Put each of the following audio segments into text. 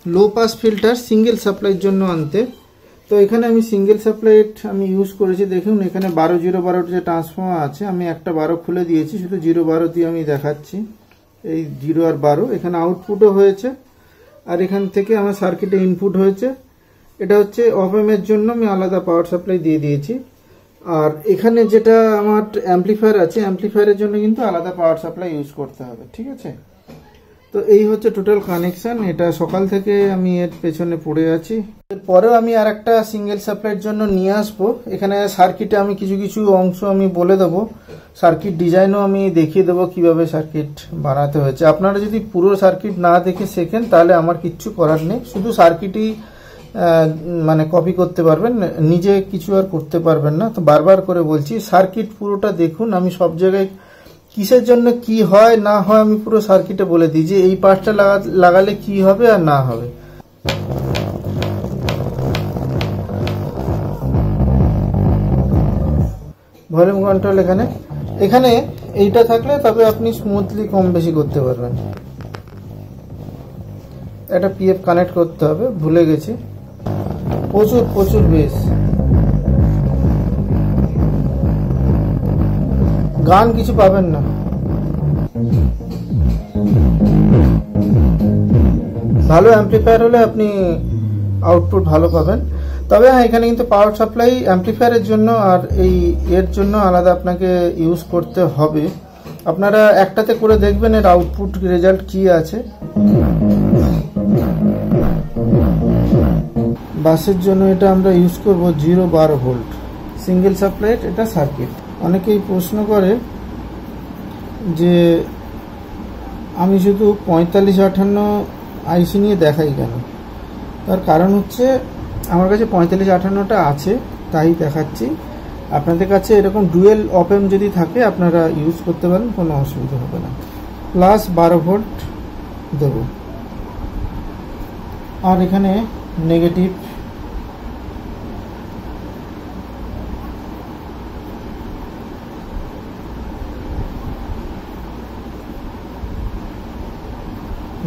Low pass filter single সাপ্লাইয়ের জন্য আনতে। তো এখানে আমি সিঙ্গেল সাপ্লাই আমি ইউজ করেছি। দেখুন এখানে 12-0-12 যে ট্রান্সফর্মার আছে, আমি একটা 12 খুলে দিয়েছি, শুধু 0-12 দিয়ে আমি দেখাচ্ছি। এই 0 আর 12 এখানে আউটপুটও হয়েছে, আর এখান থেকে আমার সার্কিটে ইনপুট হয়েছে। এটা হচ্ছে অপ এর জন্য আমি আলাদা পাওয়ার সাপ্লাই দিয়ে দিয়েছি। আর এখানে যেটা আমার অ্যাম্পলিফায়ার আছে, অ্যাম্পলিফায়ারের জন্য কিন্তু আলাদা পাওয়ার সাপ্লাই ইউজ করতে হবে, ঠিক আছে। তো এই হচ্ছে টোটাল কানেকশন। এটা সকাল থেকে আমি এর পেছনে পড়ে আছি। এরপরেও আমি আর একটা সিঙ্গেল সাপ্লাইয়ের জন্য নিয়ে আসবো। এখানে সার্কিটে আমি কিছু কিছু অংশ আমি বলে দেবো, সার্কিট ডিজাইনও আমি দেখিয়ে দেবো কিভাবে সার্কিট বানাতে হয়েছে। আপনারা যদি পুরো সার্কিট না দেখে শেখেন তাহলে আমার কিচ্ছু করার নেই, শুধু সার্কিটই মানে কপি করতে পারবেন, নিজে কিছু আর করতে পারবেন না। তো বারবার করে বলছি সার্কিট পুরোটা দেখুন। আমি সব জায়গায় কিসের জন্য কি হয় না হয় আমি পুরো সার্কিটে বলে দিই যে এই পার্টটা লাগালে কি হবে আর না হবে। ভলিউম কন্ট্রোল এখানে এইটা থাকলে তবে আপনি স্মুথলি কম বেশি করতে পারবেন। একটা পিএফ কানেক্ট করতে হবে, ভুলে গেছি। প্রচুর বেশ গান কিছু পাবেন না। ভালো অ্যাম্পলিফায়ার হলে আপনি আউটপুট ভালো পাবেন। তবে হ্যাঁ, এখানে কিন্তু পাওয়ার সাপ্লাই অ্যাম্পলিফায়ারের জন্য আর এই এর জন্য আলাদা আপনাকে ইউজ করতে হবে। আপনারা একটাতে করে দেখবেন এর আউটপুট রেজাল্ট কি আছে। বাসের জন্য এটা আমরা ইউজ করব 0-12 ভোল্ট সিঙ্গেল সাপ্লাই। এটা সার্কিট। অনেকেই প্রশ্ন করে যে আমি শুধু 4558 আইসি নিয়ে দেখাই কেন। তার কারণ হচ্ছে আমার কাছে 4558টা আছে তাই দেখাচ্ছি। আপনাদের কাছে এরকম ডুয়েল অপ-এম যদি থাকে আপনারা ইউজ করতে পারেন, কোনো অসুবিধা হবে না। প্লাস 12 ভোল্ট দেব, আর এখানে নেগেটিভ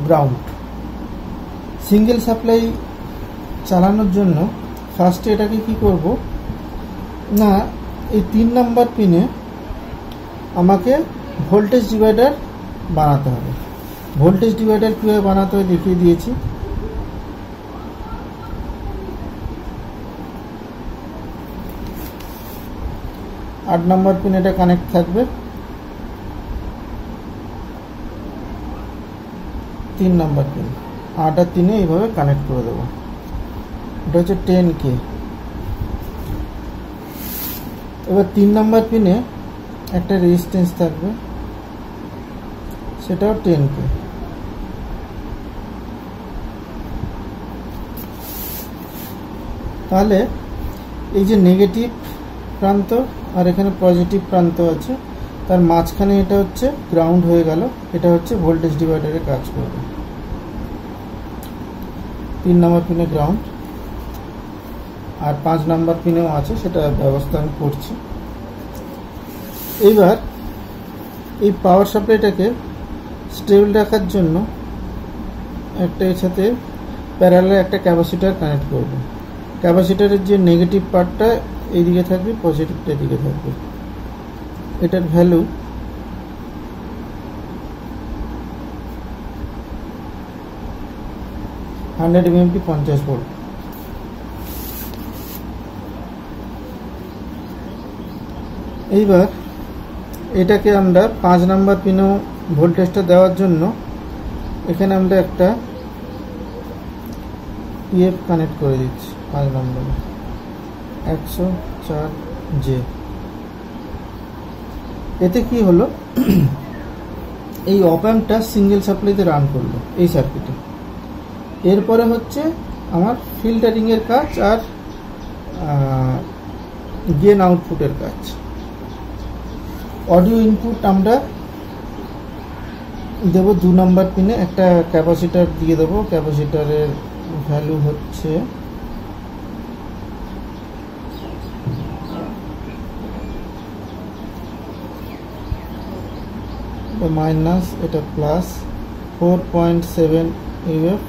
গ্রাউন্ড। সিঙ্গেল সাপ্লাই চালানোর জন্য ফার্স্টে এটাকে কি করব না, এই 3 নাম্বার পিনে আমাকে ভোল্টেজ ডিভাইডার বানাতে হবে। ভোল্টেজ ডিভাইডার কীভাবে বানাতে হয় দেখিয়ে দিয়েছি। আট নাম্বার পিন এটা কানেক্ট থাকবে, 3 নাম্বার পিন 8 আর 3 এইভাবে কানেক্ট করে দেবো। এটা হচ্ছে 10K। এবার 3 নাম্বার পিনে একটা রেজিস্ট্যান্স থাকবে, সেটাও 10K। তাহলে এই যে নেগেটিভ প্রান্ত আর এখানে পজিটিভ প্রান্ত আছে, তার মাঝখানে এটা হচ্ছে গ্রাউন্ড হয়ে গেল। এটা হচ্ছে ভোল্টেজ ডিভাইডারে কাজ করবে। 3 নাম্বার পিনে গ্রাউন্ড, আর 5 নাম্বার পিনেও আছে, সেটা ব্যবস্থা আমি করছি। এইবার এই পাওয়ার সাপ্লাইটাকে স্টেবল রাখার জন্য একটা এর সাথে প্যারালাল একটা ক্যাপাসিটার কানেক্ট করব। ক্যাপাসিটারের যে নেগেটিভ পার্টটা এইদিকে থাকবে, পজিটিভটা এদিকে থাকবে। এটার ভ্যালু 100 mmp 50 ভোল্ট। এইবার এটাকে আমরা 5 নাম্বার পিনেও ভোল্টেজটা দেওয়ার জন্য এখানে আমরা একটা পিএফ কানেক্ট করে দিচ্ছি 5 নম্বরে 104J। এতে কি হলো, এই অপ-অ্যাম্পটা সিঙ্গেল সাপ্লাইতে রান করলো এই সার্কিটে। এরপরে হচ্ছে আমার ফিল্টারিং এর কাজ আর গেন আউটপুটের কাজ। অডিও ইনপুট আমরা দেব 2 নাম্বার পিনে, একটা ক্যাপাসিটার দিয়ে দেবো। ক্যাপাসিটারের ভ্যালু হচ্ছে মাইনাস, এটা প্লাস 4.7 UF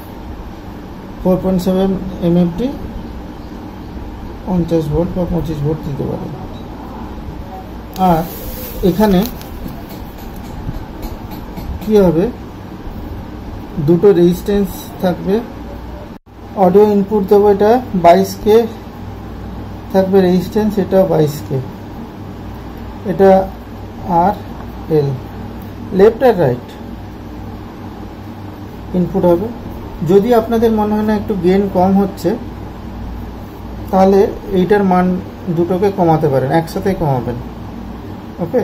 4.7 MFD 50 ভোল্ট বা 25 ভোল্ট দিতে পারে। আর এখানে কি হবে, দুটো রেজিস্ট্যান্স থাকবে। অডিও ইনপুট দেবো, এটা 22K থাকবে রেজিস্ট্যান্স, এটা 22K, এটা আর এল, লেফট আর রাইট ইনপুট হবে। যদি আপনাদের মনে হয় না একটু গেইন কম হচ্ছে, তাহলে এইটার মান দুটোকে কমাতে পারেন, একসাথে কমাবেন। ওকে,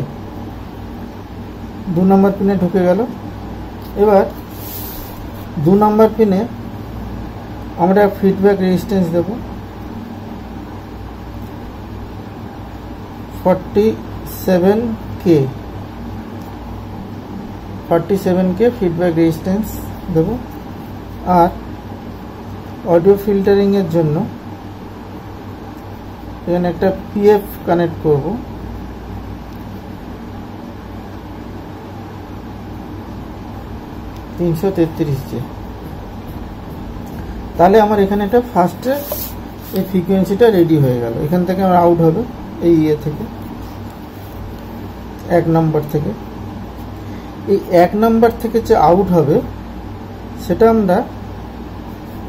2 নম্বর পিনে ঢুকে গেল। এবার 2 নম্বর পিনে আমরা ফিডব্যাক রেজিস্ট্যান্স দেব 47K ফিডব্যাক রেজিস্ট্যান্স দেব। আর অডিও ফিল্টারিং এর জন্য এখানে একটা পিএফ কানেক্ট করব, J, তাহলে আমার এখানে একটা ফার্স্টে এই ফ্রিকোয়েন্সিটা রেডি হয়ে গেল। এখান থেকে আমার আউট হবে এই থেকে 1 নম্বর থেকে। এই 1 নম্বর থেকে যে আউট হবে সেটা আমরা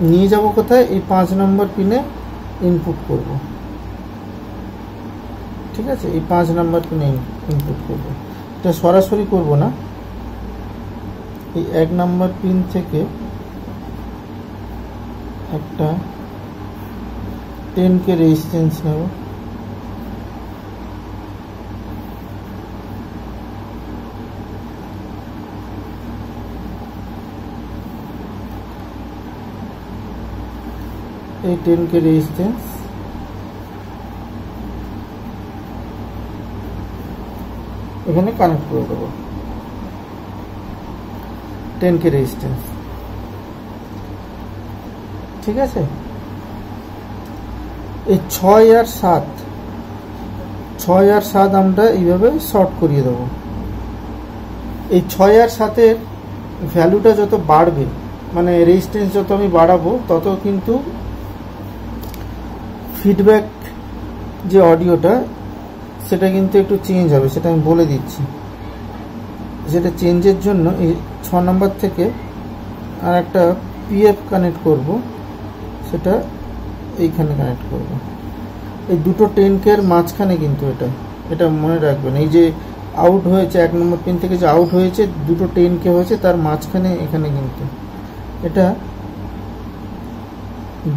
নিয়ে যাব কোথায়, এই 5 নম্বর পিনে ইনপুট করব। ঠিক আছে, এই 5 নম্বর পিনে ইনপুট করব। এটা সরাসরি করব না, এই 1 নম্বর পিন থেকে একটা 10K রেজিস্ট্যান্স নেব, এই 10K রেজিস্ট্যান্স এখানে কানেক্ট করে দেবো, 10K রেজিস্ট্যান্স। ঠিক আছে, এই 6 আর 7 আমরা এইভাবে শর্ট করিয়ে দেবো। এই 6 আর 7-এর ভ্যালুটা যত বাড়বে, মানে রেজিস্ট্যান্স যত আমি বাড়াবো, তত কিন্তু ফিডব্যাক যে অডিওটা সেটা কিন্তু একটু চেঞ্জ হবে, সেটা আমি বলে দিচ্ছি। সেটা চেঞ্জের জন্য এই 6 নম্বর থেকে আর একটা পিএফ কানেক্ট করব, সেটা এইখানে কানেক্ট করব। এই দুটো 10K এর মাঝখানে কিন্তু এটা মনে রাখবেন। এই যে আউট হয়েছে 1 নম্বর পিন থেকে, যে আউট হয়েছে দুটো 10K হয়েছে, তার মাঝখানে এখানে কিন্তু এটা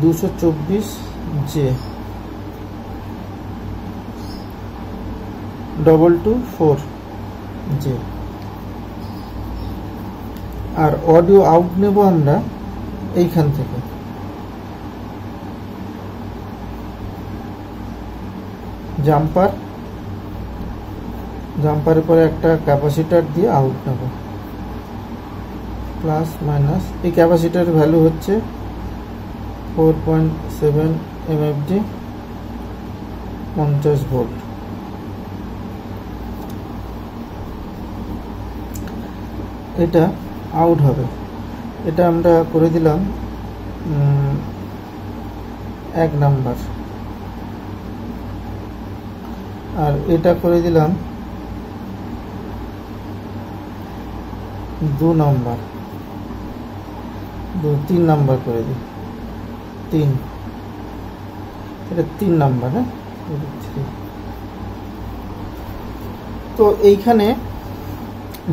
224J 224J। আর অডিও আউট নেব আমরা এইখান থেকে, জাম্পারের পরে একটা ক্যাপাসিটার দিয়ে আউট নেব, প্লাস মাইনাস। এই ক্যাপাসিটার ভ্যালু হচ্ছে 4.7 MFD 50 ভোল্ট। এটা আউট হবে, এটা আমরা করে দিলাম 1 নাম্বার, আর এটা করে দিলাম 2 নাম্বার, 3 নাম্বার করে দিই, 3, এটা 3 নাম্বার। হ্যাঁ, তো এইখানে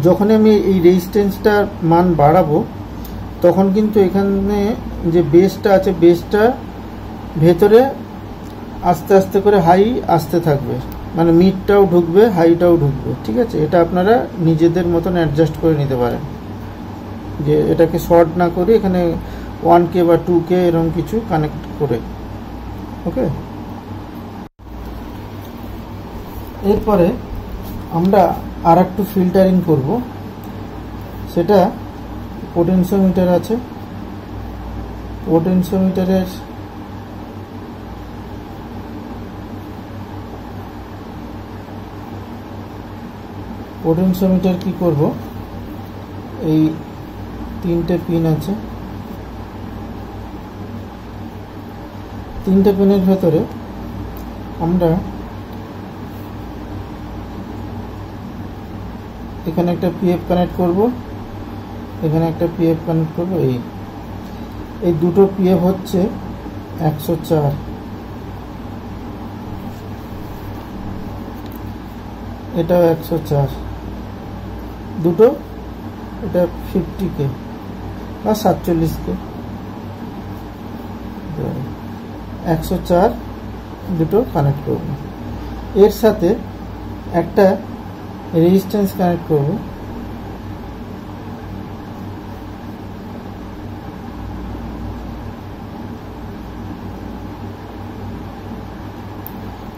যখন আমি এই রেজিস্ট্যান্সটার মান বাড়াবো, তখন কিন্তু এখানে যে বেসটা আছে, বেসটা ভেতরে আস্তে আস্তে করে হাই আসতে থাকবে, মানে মিডটাও ঢুকবে, হাইটাও ঢুকবে। ঠিক আছে, এটা আপনারা নিজেদের মতন অ্যাডজাস্ট করে নিতে পারেন, যে এটাকে শর্ট না করে এখানে 1K বা 2K এরকম কিছু কানেক্ট করে। ওকে, এরপরে আমরা আর একটু ফিল্টারিং করব, সেটা পোটেনশিওমিটার আছে, পোটেনশিওমিটারের কি করব, এই 3টে পিন আছে, তিনটে পিনের ভেতরে আমরা এখানে একটা পিএফ কানেক্ট করব, এখানে একটা পিএফ কানেক্ট করব। এই দুটো পিএফ হচ্ছে 104, এটাও 104, দুটো, এটা 50K বা 47K, 104 দুটো কানেক্ট করব। এর সাথে একটা রেজিস্ট্যান্স কানেক্ট করব,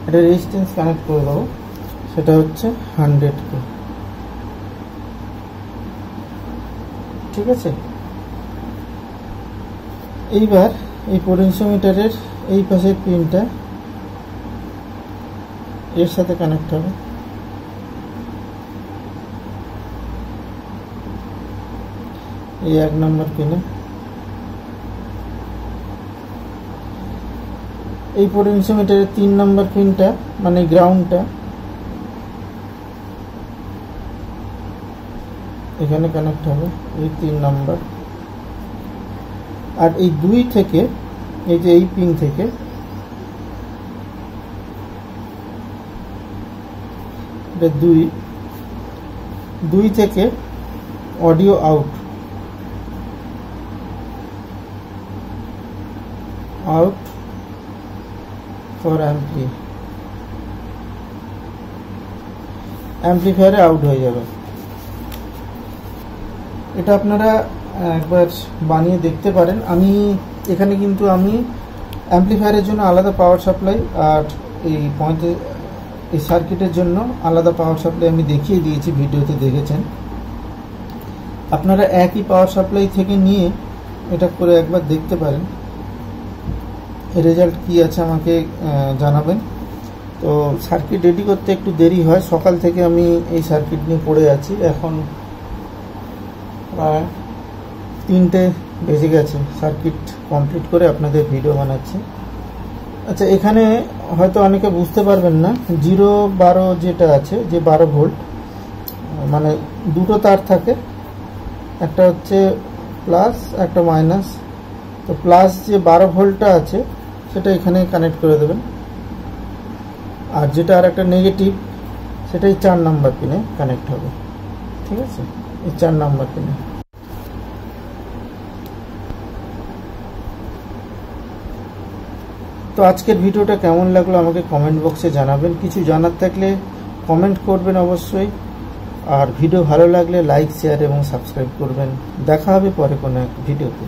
একটা রেজিস্ট্যান্স কানেক্ট করে দেবো, সেটা হচ্ছে 100K। ঠিক আছে, এইবার এই পোটেনশিওমিটারের এই পাশের পিনটা এর সাথে কানেক্ট হবে। এই 1 নম্বর পিনে এই পোটেনশিওমিটারের 3 নম্বর পিনটা মানে গ্রাউন্ডটা এখানে কানেক্ট হবে, এই 3 নম্বর। আর এই 2 থেকে, এই যে এই পিন থেকে এটা 2 থেকে অডিও আউট ফর অ্যাম্পলিফায়ারে আউট হয়ে যাবে। এটা আপনারা একবার বানিয়ে দেখতে পারেন। আমি এখানে কিন্তু আমি অ্যাম্পলিফায়ারের জন্য আলাদা পাওয়ার সাপ্লাই আর এই সার্কিটের জন্য আলাদা পাওয়ার সাপ্লাই আমি দেখিয়ে দিয়েছি, ভিডিওতে দেখেছেন। আপনারা একই পাওয়ার সাপ্লাই থেকে নিয়ে এটা করে একবার দেখতে পারেন, রেজাল্ট কি আছে আমাকে জানাবেন। তো সার্কিট রেডি করতে একটু দেরি হয়, সকাল থেকে আমি এই সার্কিট নিয়ে পড়ে আছি, এখন প্রায় 3টে বেজে গেছে সার্কিট কমপ্লিট করে আপনাদের ভিডিও বানাচ্ছি। আচ্ছা, এখানে হয়তো অনেকে বুঝতে পারবেন না, 0-12 যেটা আছে, যে 12 ভোল্ট, মানে দুটো তার থাকে, একটা হচ্ছে প্লাস একটা মাইনাস। তো প্লাস যে 12 ভোল্টটা আছে সেটা এখানে কানেক্ট করে দেবেন, আর যেটা আর একটা নেগেটিভ সেটাই 4 নাম্বার পিনে কানেক্ট হবে। ঠিক আছে, এই 4 নাম্বার পিনে। তো আজকের ভিডিওটা কেমন লাগলো আমাকে কমেন্ট বক্সে জানাবেন, কিছু জানার থাকলে কমেন্ট করবেন অবশ্যই, আর ভিডিও ভালো লাগলে লাইক, শেয়ার এবং সাবস্ক্রাইব করবেন। দেখা হবে পরে কোনো এক ভিডিওতে।